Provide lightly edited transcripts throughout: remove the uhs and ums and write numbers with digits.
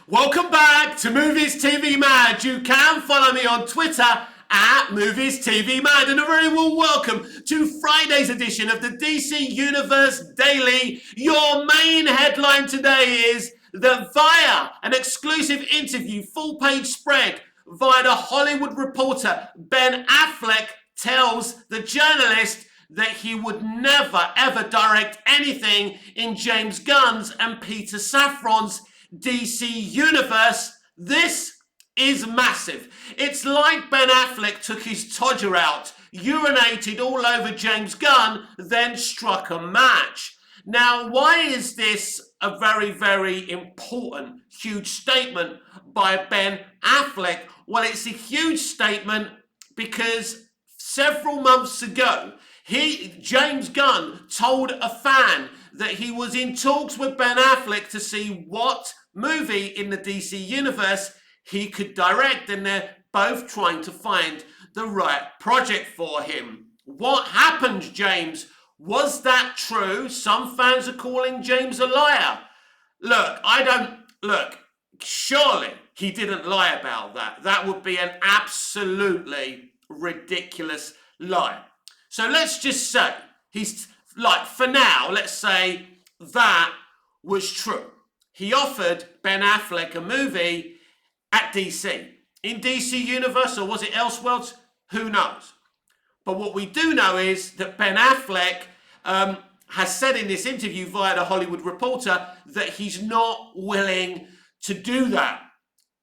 Welcome back to Movies TV Mad. You can follow me on Twitter at Movies TV Mad, and a very warm welcome to Friday's edition of the DC Universe Daily. Your main headline today is that via an exclusive interview, full-page spread via The Hollywood Reporter, Ben Affleck tells the journalist that he would never ever direct anything in James Gunn's and Peter Safran's DC Universe. This is massive. It's like Ben Affleck took his todger out, urinated all over James Gunn, then struck a match. Now, why is this a very, very important, huge statement by Ben Affleck? Well, it's a huge statement because several months ago, James Gunn told a fan that he was in talks with Ben Affleck to see what movie in the DC Universe he could direct, and they're both trying to find the right project for him. What happened, James? Was that true? Some fans are calling James a liar. Look, surely he didn't lie about that. That would be an absolutely ridiculous lie. So let's just say, for now, let's say that was true. He offered Ben Affleck a movie at DC. In DC Universe, or was it Elseworlds? Who knows? But what we do know is that Ben Affleck has said in this interview via The Hollywood Reporter that he's not willing to do that.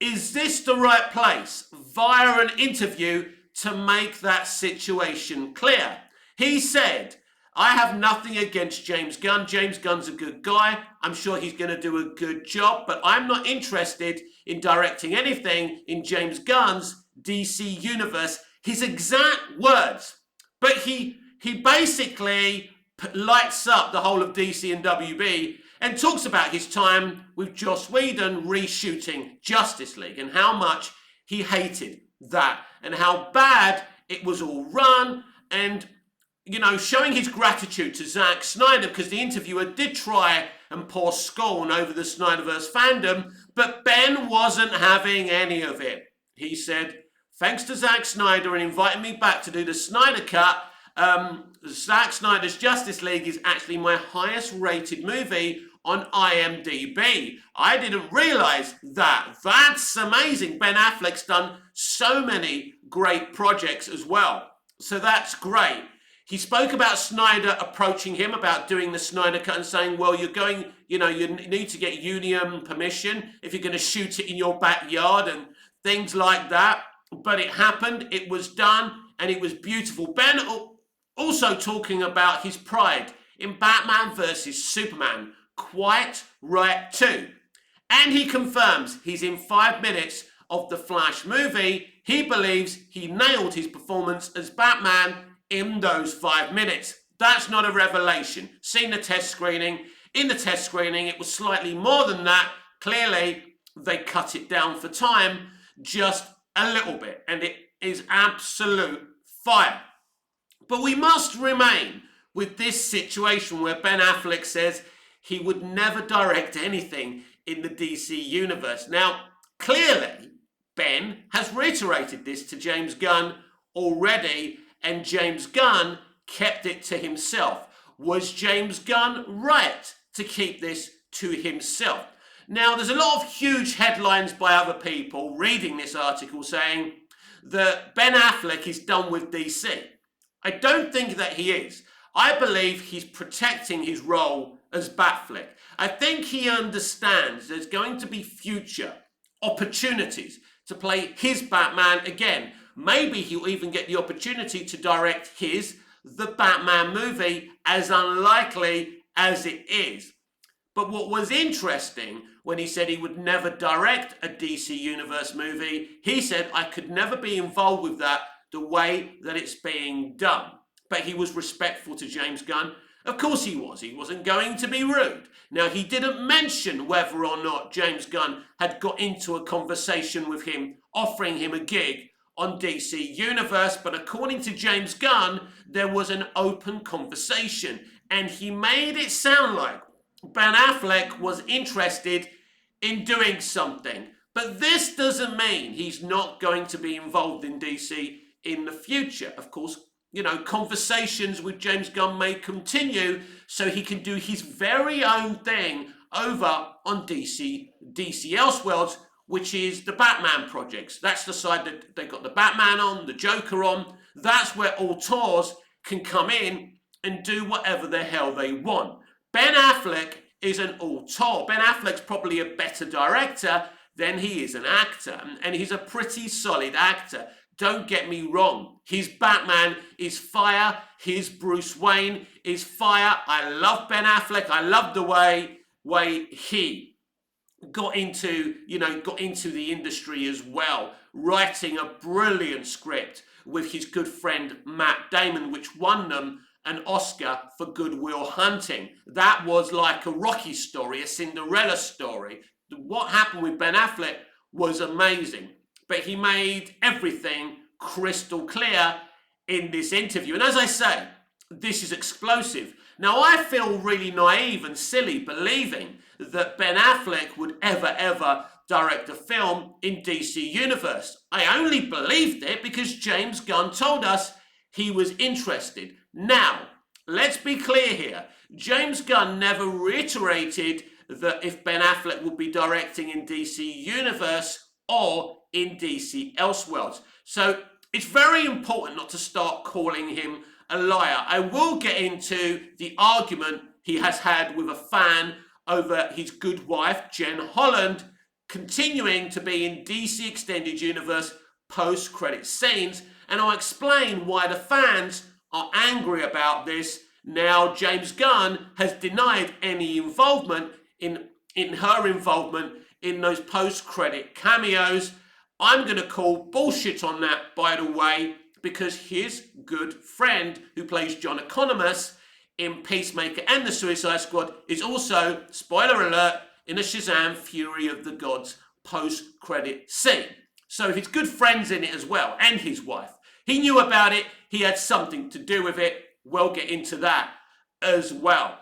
Is this the right place, via an interview, to make that situation clear? He said, I have nothing against James Gunn. James Gunn's a good guy. I'm sure he's going to do a good job, but I'm not interested in directing anything in James Gunn's DC Universe. His exact words. But he basically lights up the whole of DC and WB and talks about his time with Joss Whedon reshooting Justice League and how much he hated that and how bad it was all run, and showing his gratitude to Zack Snyder, because the interviewer did try and pour scorn over the Snyderverse fandom, but Ben wasn't having any of it. He said, thanks to Zack Snyder and inviting me back to do the Snyder Cut, Zack Snyder's Justice League is actually my highest rated movie on IMDb. I didn't realize that. That's amazing. Ben Affleck's done so many great projects as well. So that's great. He spoke about Snyder approaching him about doing the Snyder Cut and saying, well, you need to get union permission if you're going to shoot it in your backyard and things like that. But it happened, it was done, and it was beautiful. Ben also talking about his pride in Batman versus Superman. Quite right too. And he confirms he's in 5 minutes of the Flash movie. He believes he nailed his performance as Batman in those 5 minutes. That's not a revelation. Seen the test screening. In the test screening, it was slightly more than that. Clearly, they cut it down for time just a little bit, and it is absolute fire. But we must remain with this situation where Ben Affleck says he would never direct anything in the DC Universe. Now, clearly, Ben has reiterated this to James Gunn already, and James Gunn kept it to himself. Was James Gunn right to keep this to himself? Now, there's a lot of huge headlines by other people reading this article saying that Ben Affleck is done with DC. I don't think that he is. I believe he's protecting his role as Batfleck. I think he understands there's going to be future opportunities to play his Batman again. Maybe he'll even get the opportunity to direct the Batman movie, as unlikely as it is. But what was interesting when he said he would never direct a DC Universe movie, he said, I could never be involved with that the way that it's being done. But he was respectful to James Gunn. Of course he was. He wasn't going to be rude. Now, he didn't mention whether or not James Gunn had got into a conversation with him, offering him a gig on DC Universe, but according to James Gunn, there was an open conversation, and he made it sound like Ben Affleck was interested in doing something. But this doesn't mean he's not going to be involved in DC in the future. Of course, you know, conversations with James Gunn may continue so he can do his very own thing over on DC Elseworlds, which is the Batman projects. That's the side that they've got the Batman on, the Joker on. That's where auteurs can come in and do whatever the hell they want. Ben Affleck is an auteur. Ben Affleck's probably a better director than he is an actor, and he's a pretty solid actor. Don't get me wrong. His Batman is fire. His Bruce Wayne is fire. I love Ben Affleck. I love the way he got into the industry as well, writing a brilliant script with his good friend Matt Damon, which won them an Oscar for Good Will Hunting. That was like a Rocky story, a Cinderella story. What happened with Ben Affleck was amazing, but he made everything crystal clear in this interview. And as I say, this is explosive. Now, I feel really naive and silly believing that Ben Affleck would ever direct a film in DC Universe. I only believed it because James Gunn told us he was interested. Now, let's be clear here. James Gunn never reiterated that if Ben Affleck would be directing in DC Universe or in DC Elseworlds. So it's very important not to start calling him a liar. I will get into the argument he has had with a fan over his good wife, Jen Holland, continuing to be in DC Extended Universe post-credit scenes, and I'll explain why the fans are angry about this. Now, James Gunn has denied any involvement in her involvement in those post-credit cameos. I'm going to call bullshit on that, by the way, because his good friend who plays John Economos in Peacemaker and the Suicide Squad is also, spoiler alert, in a Shazam Fury of the Gods post-credit scene. So his good friend's in it as well, and his wife. He knew about it. He had something to do with it. We'll get into that as well.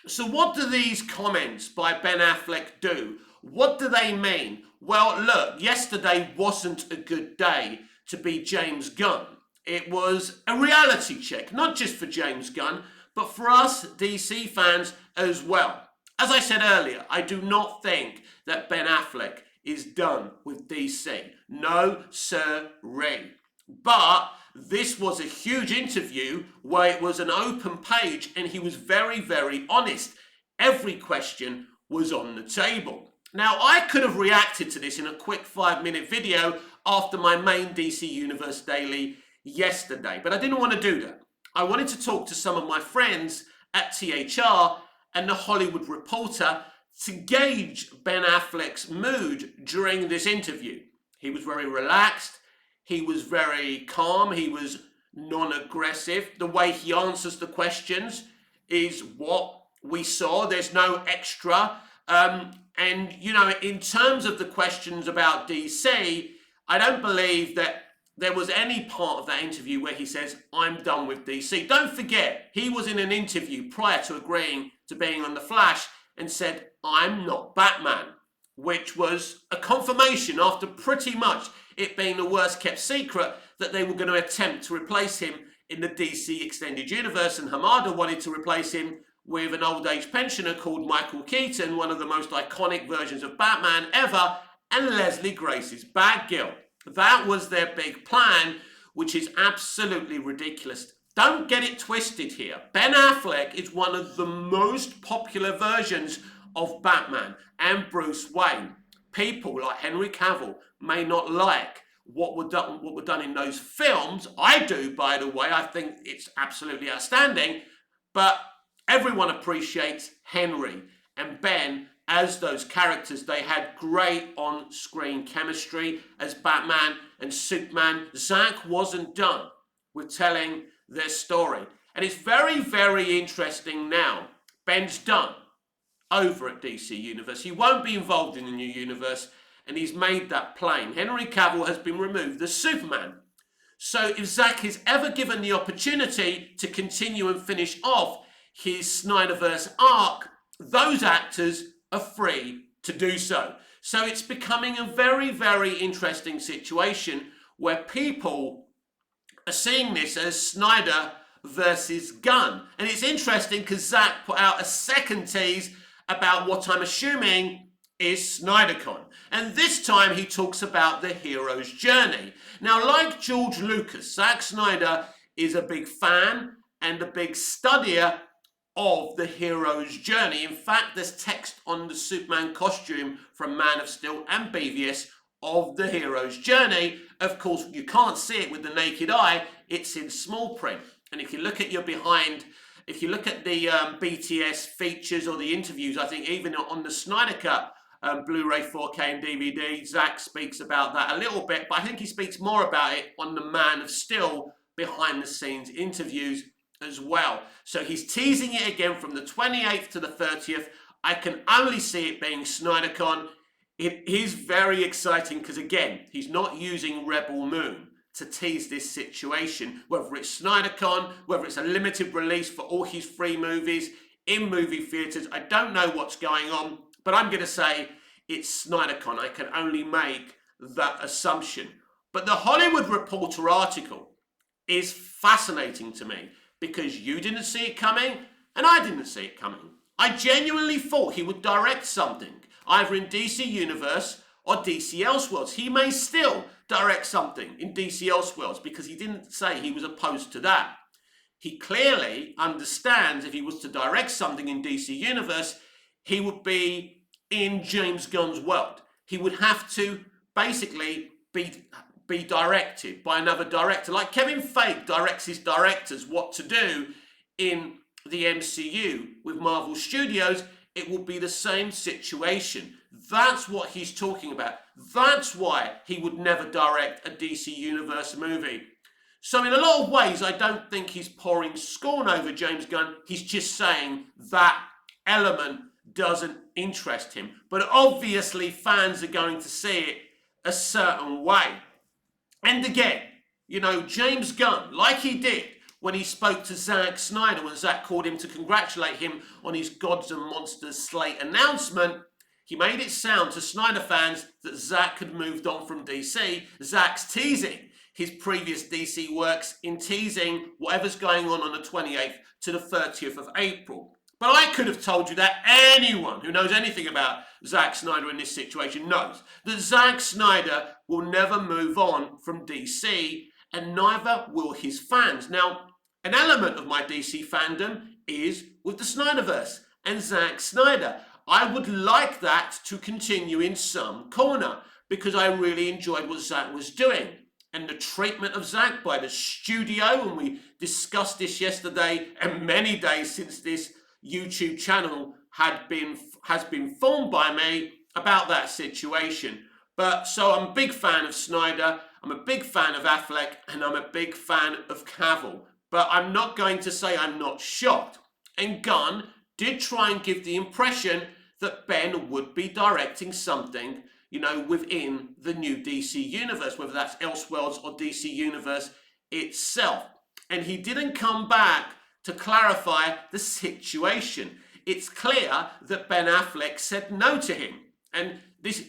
So what do these comments by Ben Affleck do? What do they mean? Well, look, yesterday wasn't a good day to be James Gunn. It was a reality check, not just for James Gunn, but for us DC fans as well. As I said earlier, I do not think that Ben Affleck is done with DC. No, sirree. But this was a huge interview where it was an open page and he was very honest. Every question was on the table. Now, I could have reacted to this in a quick 5-minute video after my main DC Universe Daily yesterday, but I didn't want to do that. I wanted to talk to some of my friends at THR and the Hollywood Reporter to gauge Ben Affleck's mood during this interview. He was very relaxed. He was very calm. He was non-aggressive. The way he answers the questions is what we saw. There's no extra. And, you know, in terms of the questions about DC, I don't believe that there was any part of that interview where he says, I'm done with DC. Don't forget, he was in an interview prior to agreeing to being on The Flash and said, I'm not Batman, which was a confirmation after pretty much it being the worst kept secret that they were going to attempt to replace him in the DC Extended Universe, and Hamada wanted to replace him with an old age pensioner called Michael Keaton, one of the most iconic versions of Batman ever, and Leslie Grace's Batgirl. That was their big plan, which is absolutely ridiculous. Don't get it twisted here. Ben Affleck is one of the most popular versions of Batman and Bruce Wayne. People like Henry Cavill may not like what were done in those films. I do, by the way. I think it's absolutely outstanding. But everyone appreciates Henry and Ben as those characters. They had great on-screen chemistry as Batman and Superman. Zack wasn't done with telling their story. And it's very interesting now. Ben's done over at DC Universe. He won't be involved in the new universe, and he's made that plain. Henry Cavill has been removed as Superman. So if Zack is ever given the opportunity to continue and finish off his Snyderverse arc, those actors are free to do so. So it's becoming a very, very interesting situation where people are seeing this as Snyder versus Gunn. And it's interesting because Zack put out a second tease about what I'm assuming is SnyderCon. And this time he talks about the hero's journey. Now, like George Lucas, Zack Snyder is a big fan and a big studier of the hero's journey. In fact, there's text on the Superman costume from Man of Steel and BVS of the hero's journey. Of course, you can't see it with the naked eye. It's in small print. And if you look at if you look at the BTS features or the interviews, I think even on the Snyder Cut Blu-ray 4K and DVD, Zack speaks about that a little bit, but I think he speaks more about it on the Man of Steel behind the scenes interviews as well. So he's teasing it again from the 28th to the 30th. I can only see it being SnyderCon. It is very exciting because, again, he's not using Rebel Moon to tease this situation, whether it's SnyderCon, whether it's a limited release for all his free movies in movie theatres. I don't know what's going on, but I'm going to say it's SnyderCon. I can only make that assumption. But the Hollywood Reporter article is fascinating to me because you didn't see it coming and I didn't see it coming. I genuinely thought he would direct something, either in DC Universe or DC Elseworlds. He may still direct something in DC Elseworlds because he didn't say he was opposed to that. He clearly understands if he was to direct something in DC Universe, he would be in James Gunn's world. He would have to basically be directed by another director. Like Kevin Feige directs his directors what to do in the MCU with Marvel Studios, it will be the same situation. That's what he's talking about. That's why he would never direct a DC Universe movie. So in a lot of ways, I don't think he's pouring scorn over James Gunn. He's just saying that element doesn't interest him. But obviously, fans are going to see it a certain way. And again, James Gunn, like he did when he spoke to Zack Snyder, when Zack called him to congratulate him on his Gods and Monsters slate announcement, he made it sound to Snyder fans that Zack had moved on from DC. Zack's teasing his previous DC works in teasing whatever's going on the 28th to the 30th of April. But I could have told you that anyone who knows anything about Zack Snyder in this situation knows that Zack Snyder will never move on from DC, and neither will his fans. Now, an element of my DC fandom is with the Snyderverse and Zack Snyder. I would like that to continue in some corner because I really enjoyed what Zack was doing. And the treatment of Zack by the studio, and we discussed this yesterday and many days since this YouTube channel has been formed by me about that situation. But so I'm a big fan of Snyder, I'm a big fan of Affleck, and I'm a big fan of Cavill. But I'm not going to say I'm not shocked. And Gunn did try and give the impression that Ben would be directing something, within the new DC Universe, whether that's Elseworlds or DC Universe itself. And he didn't come back to clarify the situation. It's clear that Ben Affleck said no to him. And this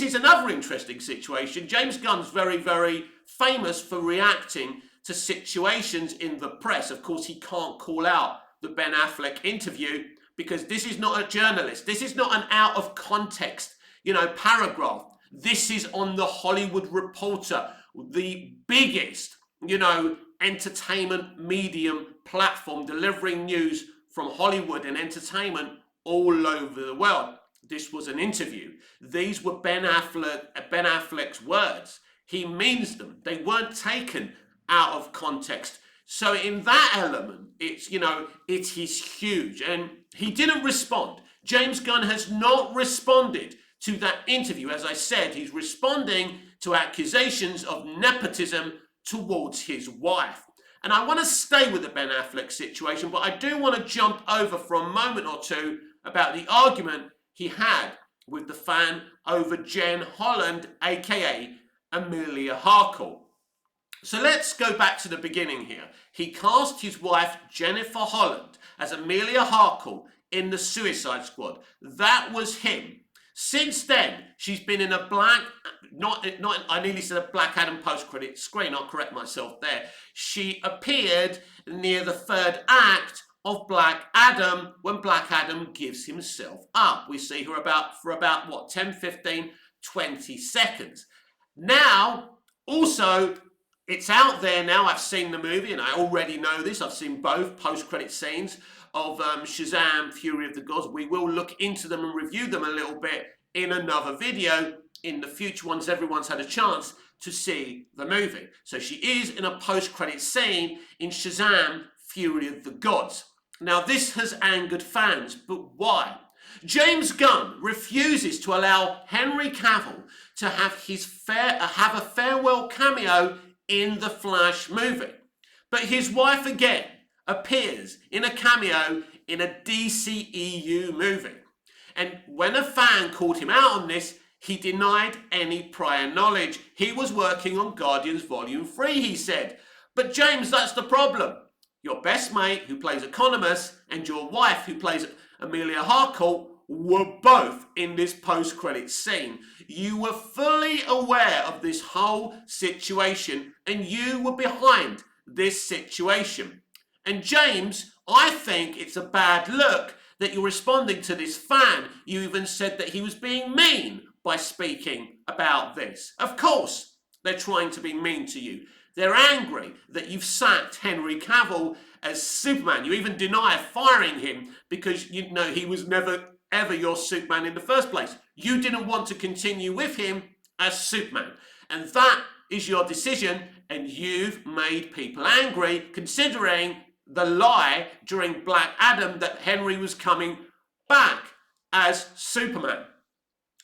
is another interesting situation. James Gunn's very, very famous for reacting to situations in the press. Of course, he can't call out the Ben Affleck interview because this is not a journalist. This is not an out of context, paragraph. This is on the Hollywood Reporter, the biggest, entertainment medium platform delivering news from Hollywood and entertainment all over the world. This was an interview. These were Ben Affleck's words. He means them. They weren't taken out of context. So in that element, it is huge. And he didn't respond. James Gunn has not responded to that interview. As I said, he's responding to accusations of nepotism towards his wife. And I want to stay with the Ben Affleck situation, but I do want to jump over for a moment or two about the argument he had with the fan over Jen Holland, aka Amelia Harkle. So let's go back to the beginning here. He cast his wife Jennifer Holland as Amelia Harkle in the Suicide Squad. That was him. Since then, she's been in a I nearly said a Black Adam post-credit screen, I'll correct myself there. She appeared near the third act of Black Adam when Black Adam gives himself up. We see her for about, what, 10, 15, 20 seconds. Now, also, it's out there now. I've seen the movie and I already know this. I've seen both post-credit scenes of Shazam! Fury of the Gods. We will look into them and review them a little bit in another video in the future once everyone's had a chance to see the movie. So she is in a post-credit scene in Shazam! Fury of the Gods. Now this has angered fans, but why? James Gunn refuses to allow Henry Cavill to have a farewell cameo in the Flash movie. But his wife again appears in a cameo in a DCEU movie. And when a fan called him out on this, he denied any prior knowledge. He was working on Guardians Volume 3, he said. But James, that's the problem. Your best mate, who plays Economos, and your wife, who plays Amelia Harcourt, were both in this post-credit scene. You were fully aware of this whole situation, and you were behind this situation. And James, I think it's a bad look that you're responding to this fan. You even said that he was being mean by speaking about this. Of course, they're trying to be mean to you. They're angry that you've sacked Henry Cavill as Superman. You even deny firing him because you know he was never ever your Superman in the first place. You didn't want to continue with him as Superman. And that is your decision, and you've made people angry considering the lie during Black Adam that Henry was coming back as Superman.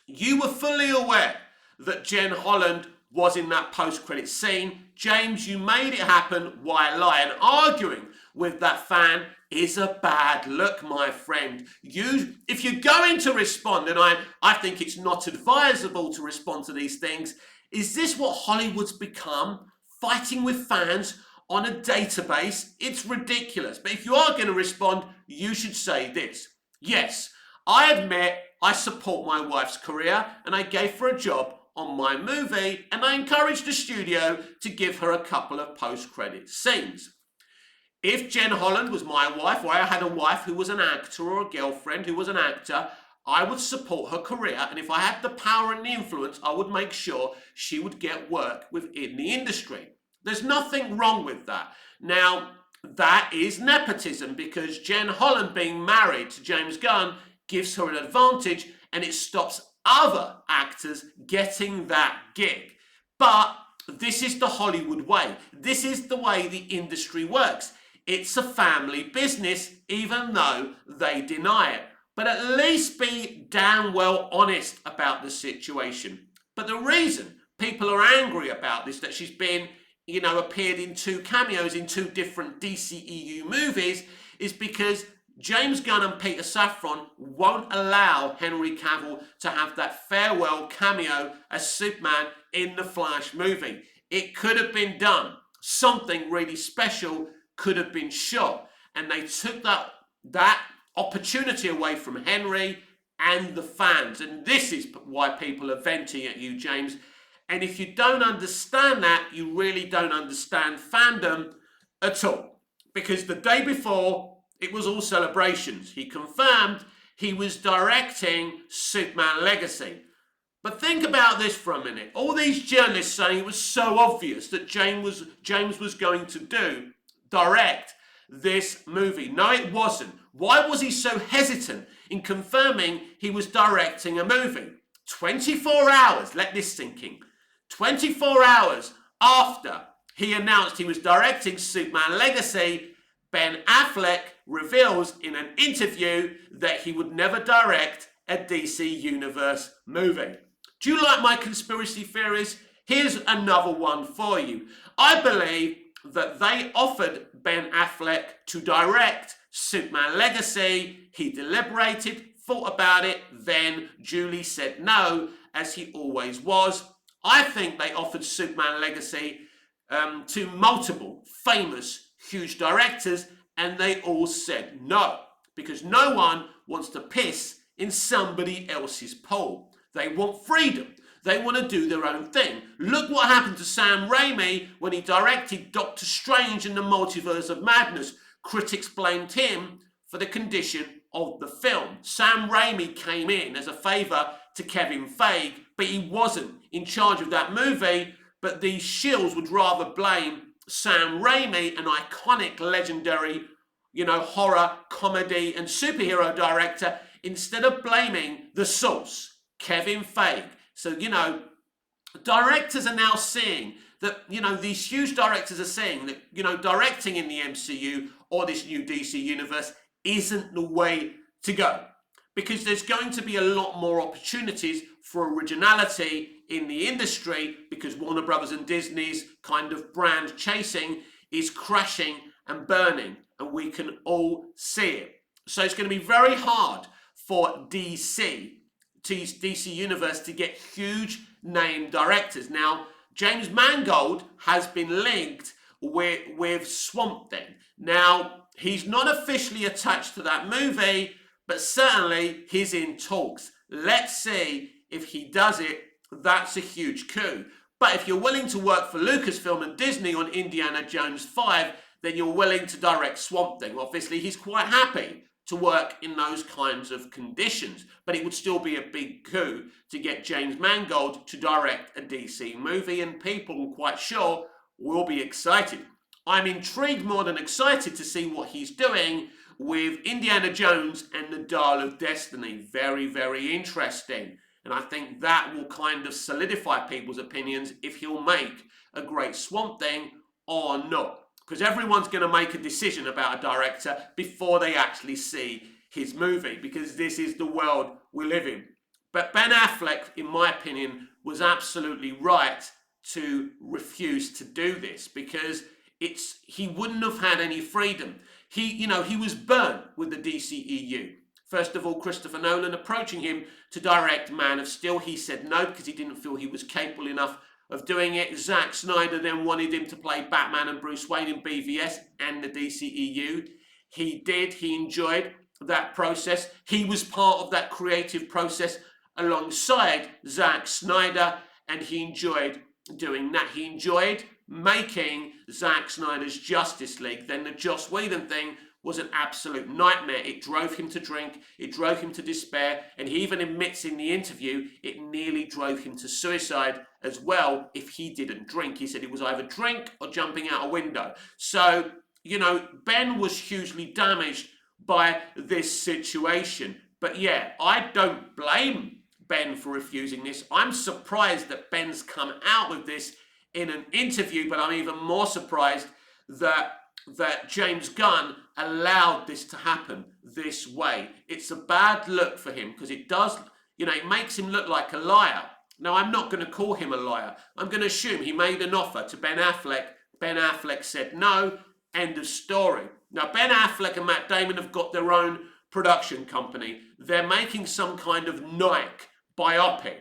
You were fully aware that Jen Holland was in that post-credit scene. James, you made it happen while lying. Arguing with that fan is a bad look, my friend. If you're going to respond, and I think it's not advisable to respond to these things, is this what Hollywood's become? Fighting with fans on a database? It's ridiculous. But if you are going to respond, you should say this. Yes, I admit I support my wife's career and I gave her a job on my movie and I encouraged the studio to give her a couple of post-credit scenes. If Jen Holland was my wife, or I had a wife who was an actor or a girlfriend who was an actor, I would support her career, and if I had the power and the influence, I would make sure she would get work within the industry. There's nothing wrong with that. Now, that is nepotism because Jen Holland being married to James Gunn gives her an advantage and it stops other actors getting that gig. But this is the Hollywood way. This is the way the industry works. It's a family business, even though they deny it. But at least be damn well honest about the situation. But the reason people are angry about this, that she's been, appeared in 2 cameos in 2 different DCEU movies, is because James Gunn and Peter Safran won't allow Henry Cavill to have that farewell cameo as Superman in the Flash movie. It could have been done. Something really special could have been shot. And they took that opportunity away from Henry and the fans. And this is why people are venting at you, James. And if you don't understand that, you really don't understand fandom at all. Because the day before, it was all celebrations. He confirmed he was directing Superman Legacy. But think about this for a minute. All these journalists saying it was so obvious that James was going to direct this movie. No, it wasn't. Why was he so hesitant in confirming he was directing a movie? 24 hours, let this sink in. 24 hours after he announced he was directing Superman Legacy, Ben Affleck reveals in an interview that he would never direct a DC Universe movie. Do you like my conspiracy theories? Here's another one for you. I believe that they offered Ben Affleck to direct Superman Legacy. He deliberated, thought about it, then Julie said no, as he always was. I think they offered Superman Legacy to multiple famous, huge directors, and they all said no, because no one wants to piss in somebody else's pool. They want freedom. They want to do their own thing. Look what happened to Sam Raimi when he directed Doctor Strange in the Multiverse of Madness. Critics blamed him for the condition of the film. Sam Raimi came in as a favour to Kevin Feige, but he wasn't in charge of that movie. But these shills would rather blame Sam Raimi, an iconic, legendary, horror, comedy, and superhero director, instead of blaming the source, Kevin Feige. So, directors are now seeing that, these huge directors are seeing that, directing in the MCU or this new DC universe isn't the way to go. Because there's going to be a lot more opportunities for originality in the industry, because Warner Brothers and Disney's kind of brand chasing is crashing and burning, and we can all see it. So it's going to be very hard for DC Universe to get huge name directors. Now, James Mangold has been linked with Swamp Thing. Now, he's not officially attached to that movie, but certainly he's in talks. Let's see if he does it. That's a huge coup. But if you're willing to work for Lucasfilm and Disney on Indiana Jones 5, then you're willing to direct Swamp Thing. Obviously, he's quite happy to work in those kinds of conditions, but it would still be a big coup to get James Mangold to direct a DC movie, and people, I'm quite sure, will be excited. I'm intrigued more than excited to see what he's doing with Indiana Jones and the Dial of Destiny. Very, very interesting. And I think that will kind of solidify people's opinions if he'll make a great Swamp Thing or not. Because everyone's going to make a decision about a director before they actually see his movie, because this is the world we live in. But Ben Affleck, in my opinion, was absolutely right to refuse to do this, because he wouldn't have had any freedom. He was burnt with the DCEU. First of all, Christopher Nolan approaching him to direct Man of Steel. He said no because he didn't feel he was capable enough of doing it. Zack Snyder then wanted him to play Batman and Bruce Wayne in BVS and the DCEU. He did. He enjoyed that process. He was part of that creative process alongside Zack Snyder, and he enjoyed doing that. He enjoyed making Zack Snyder's Justice League. Then the Joss Whedon thing was an absolute nightmare. It drove him to drink, it drove him to despair, and he even admits in the interview it nearly drove him to suicide as well if he didn't drink. He said it was either drink or jumping out a window. So, Ben was hugely damaged by this situation. But yeah, I don't blame Ben for refusing this. I'm surprised that Ben's come out with this in an interview, but I'm even more surprised that James Gunn allowed this to happen this way. It's a bad look for him, because it does, it makes him look like a liar. Now, I'm not going to call him a liar. I'm going to assume he made an offer to Ben Affleck. Ben Affleck said no, end of story. Now, Ben Affleck and Matt Damon have got their own production company. They're making some kind of Nike biopic.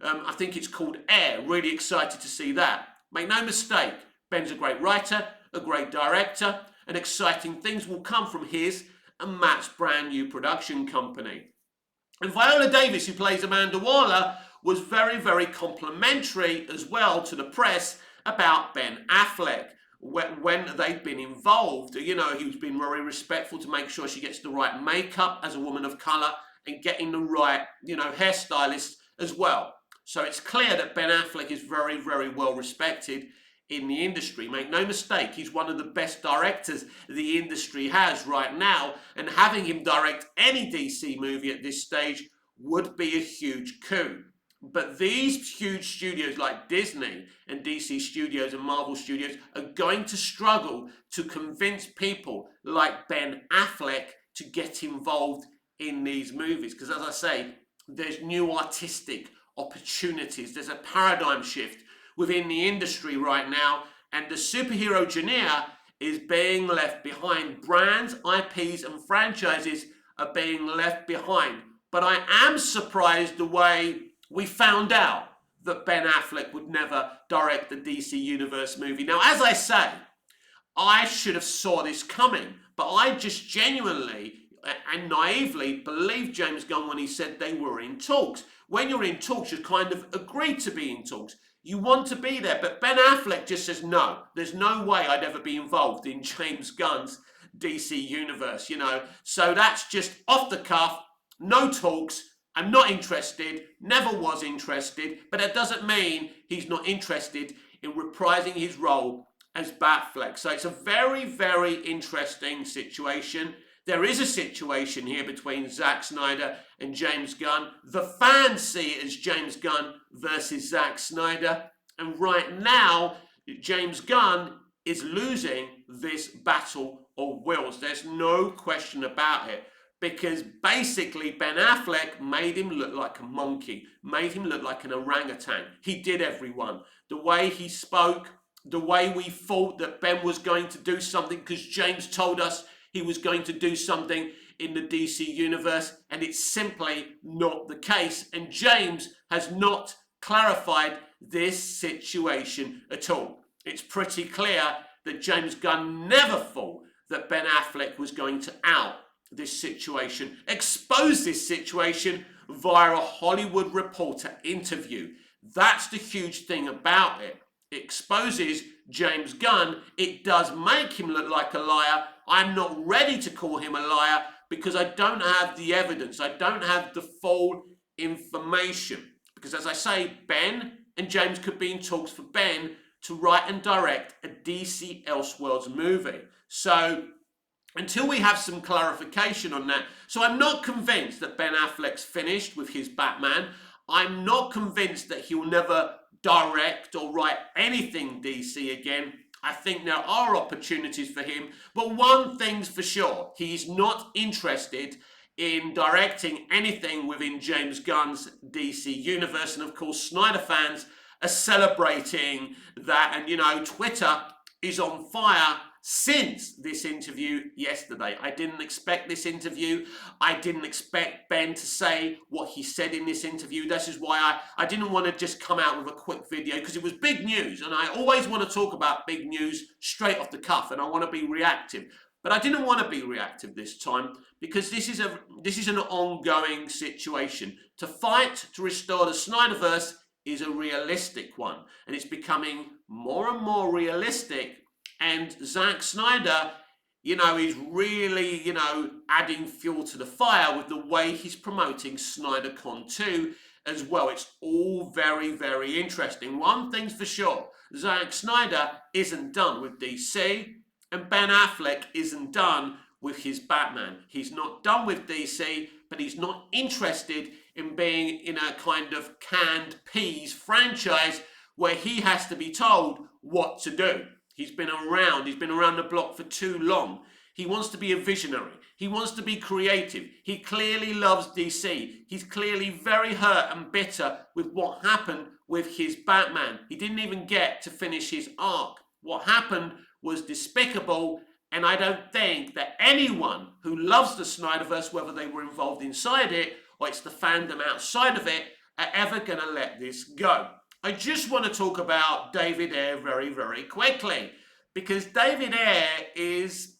I think it's called Air. Really excited to see that. Make no mistake, Ben's a great writer, a great director, and exciting things will come from his and Matt's brand new production company. And Viola Davis, who plays Amanda Waller, was very, very complimentary as well to the press about Ben Affleck when they've been involved. He's been very respectful to make sure she gets the right makeup as a woman of colour and getting the right, hairstylist as well. So it's clear that Ben Affleck is very, very well respected in the industry. Make no mistake, he's one of the best directors the industry has right now, and having him direct any DC movie at this stage would be a huge coup. But these huge studios like Disney and DC Studios and Marvel Studios are going to struggle to convince people like Ben Affleck to get involved in these movies, because, as I say, there's new artistic opportunities. There's a paradigm shift within the industry right now, and the superhero genre is being left behind. Brands, IPs, and franchises are being left behind. But I am surprised the way we found out that Ben Affleck would never direct the DC Universe movie. Now, as I say, I should have saw this coming, but I just genuinely, and naively believed James Gunn when he said they were in talks. When you're in talks, you kind of agree to be in talks. You want to be there, but Ben Affleck just says, no, there's no way I'd ever be involved in James Gunn's DC universe, you know. So that's just off the cuff, no talks. I'm not interested, never was interested, but that doesn't mean he's not interested in reprising his role as Batfleck. So it's a very, very interesting situation. There is a situation here between Zack Snyder and James Gunn. The fans see it as James Gunn versus Zack Snyder. And right now, James Gunn is losing this battle of wills. There's no question about it. Because basically Ben Affleck made him look like a monkey, made him look like an orangutan. He did, everyone. The way he spoke, the way we thought that Ben was going to do something because James told us he was going to do something in the DC universe, and it's simply not the case. And James has not clarified this situation at all. It's pretty clear that James Gunn never thought that Ben Affleck was going to out this situation, expose this situation via a Hollywood Reporter interview. That's the huge thing about it. It exposes James Gunn. It does make him look like a liar. I'm not ready to call him a liar because I don't have the evidence. I don't have the full information. Because as I say, Ben and James could be in talks for Ben to write and direct a DC Elseworlds movie. So until we have some clarification on that. So I'm not convinced that Ben Affleck's finished with his Batman. I'm not convinced that he'll never direct or write anything DC again. I think there are opportunities for him. But one thing's for sure, he's not interested in directing anything within James Gunn's DC universe. And of course, Snyder fans are celebrating that. And, you know, Twitter is on fire since this interview yesterday. I didn't expect this interview. I didn't expect Ben to say what he said in this interview. This is why I didn't want to just come out with a quick video, because it was big news, and I always want to talk about big news straight off the cuff, and I want to be reactive. But I didn't want to be reactive this time, because this is an ongoing situation. To fight to restore the Snyderverse is a realistic one, and it's becoming more and more realistic. And Zack Snyder, you know, is really, you know, adding fuel to the fire with the way he's promoting SnyderCon 2 as well. It's all very, very interesting. One thing's for sure, Zack Snyder isn't done with DC, and Ben Affleck isn't done with his Batman. He's not done with DC, but he's not interested in being in a kind of canned peas franchise where he has to be told what to do. He's been around the block for too long. He wants to be a visionary. He wants to be creative. He clearly loves DC. He's clearly very hurt and bitter with what happened with his Batman. He didn't even get to finish his arc. What happened was despicable, and I don't think that anyone who loves the Snyderverse, whether they were involved inside it or it's the fandom outside of it, are ever going to let this go. I just want to talk about David Ayer very, very quickly, because David Ayer is,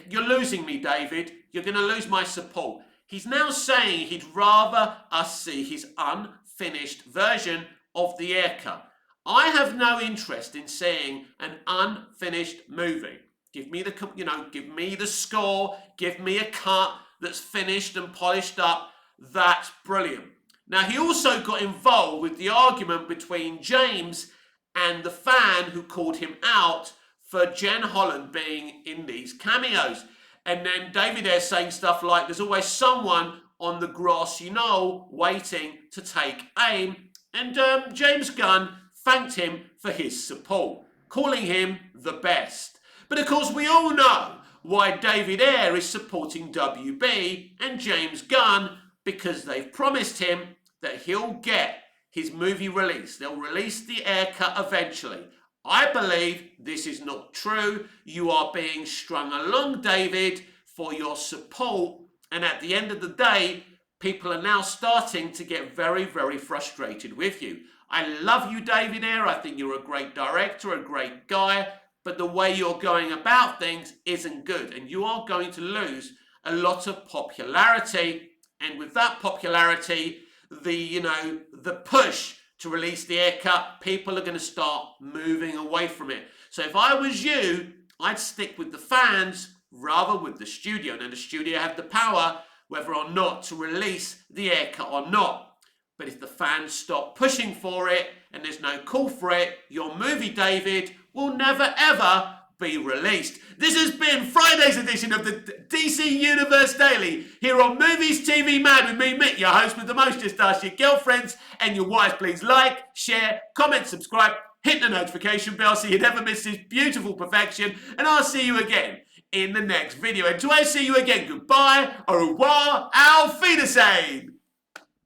you're losing me, David. You're going to lose my support. He's now saying he'd rather us see his unfinished version of the Ayer cut. I have no interest in seeing an unfinished movie. Give me the score, give me a cut that's finished and polished up. That's brilliant. Now, he also got involved with the argument between James and the fan who called him out for Jen Holland being in these cameos. And then David Ayer saying stuff like, there's always someone on the grassy knoll waiting to take aim. And James Gunn thanked him for his support, calling him the best. But of course, we all know why David Ayer is supporting WB and James Gunn, because they've promised him that he'll get his movie released. They'll release the Ayer cut eventually. I believe this is not true. You are being strung along, David, for your support. And at the end of the day, people are now starting to get very, very frustrated with you. I love you, David Ayer. I think you're a great director, a great guy. But the way you're going about things isn't good. And you are going to lose a lot of popularity, and with that popularity, the push to release the haircut, people are going to start moving away from it. So if I was you, I'd stick with the fans rather with the studio. Now the studio have the power whether or not to release the haircut or not. But if the fans stop pushing for it and there's no call for it, your movie, David, will never ever be released. This has been Friday's edition of the DC Universe Daily here on Movies TV Mad with me, Mick, your host with the most. Just ask your girlfriends and your wives. Please like, share, comment, subscribe, hit the notification bell so you never miss this beautiful perfection, and I'll see you again in the next video. Until I see you again, goodbye, au revoir, auf Wiedersehen.